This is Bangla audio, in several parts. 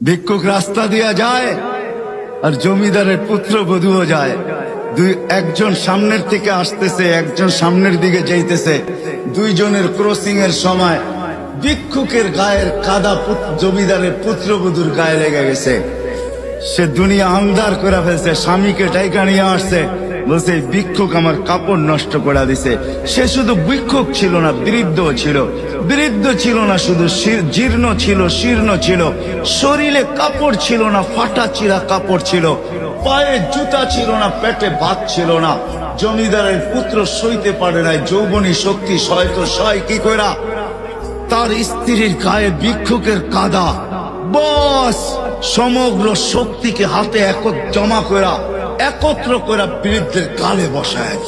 ভিক্ষুক রাস্তা দিয়া যায় আর জমিদারের পুত্রবধূও যায়। একজন সামনের থেকে আসতেছে, একজন সামনের দিকে যাইতেছে। দুইজনের ক্রসিং এর সময় ভিক্ষুকের গায়ের কাদা জমিদারের পুত্রবধূর গায়ে লেগে গেছে। সে দুনিয়া আন্ধার করে ফেলছে, স্বামীকে ডাইকা নিয়ে আসছে, বলছে ভিক্ষুক আমার কাপড় নষ্ট করে দিছে। সে শুধু ভিক্ষুক ছিল না, বৃদ্ধ ছিল। বৃদ্ধ ছিল না শুধু, জীর্ণ ছিল, শীর্ণ ছিল। শরীরে কাপড় ছিল না, ফাটা চিরা কাপড় ছিল। পায়ে জুতা ছিল না, পেটে ভাত ছিল না। জমিদারের পুত্র সইতে পারে নাই, যৌবনী শক্তি সয় তো সয় কি কইরা। তার স্ত্রীর গায়ে ভিক্ষুকের কাদা, বস সমগ্র শক্তিকে হাতে জমা করা, একত্র করা বৃদ্ধের গালে বসায়।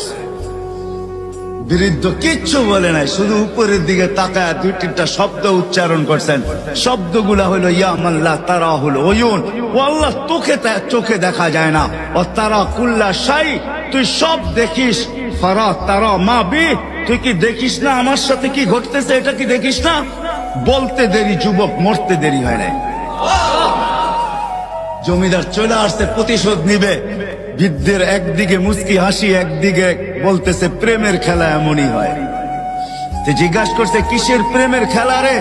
বৃদ্ধ কিচ্ছু বলে নাই, শুধু উপরের দিকে তাকায় দুই তিনটা শব্দ উচ্চারণ করছেন। শব্দগুলা হলো ইয়া মাল্লা তারা হলো ওয়ুন, ও আল্লাহ তোকে চোখে দেখা যায় না। ও তারা কুল্লা শাই, তুই সব দেখিস। ফারা তারা মা বি, তুই কি দেখিস না আমার সাথে কি ঘটতেছে, এটা কি দেখিস না? বলতে দেরি যুবক, মরতে দেরি হয় নাই। জমিদার চলে আসছে, প্রতিশোধ নিবে। বৃদ্ধের একদিকে মুস্কি হাসি, একদিকে বলতেছে প্রেমের খেলা এমনই হয়। জিজ্ঞাসা করছে কিসের প্রেমের খেলা রে?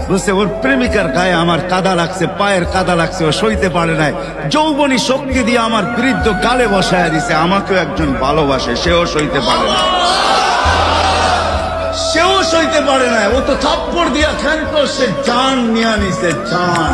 বলছে ওর প্রেমিকার গায়ে আমার কাদা লাগছে, পায়ের কাদা লাগছে, ও সইতে পারে নাই। যৌবনী শক্তি দিয়ে আমার বৃদ্ধ গালে বসায় দিছে। আমাকেও একজন ভালোবাসে, সেও সইতে পারে না, সেও সইতে পারে না। ও তো থাপ্পড় দিয়া ক্ষান্ত, সে জান নিয়ে নিছে, জান।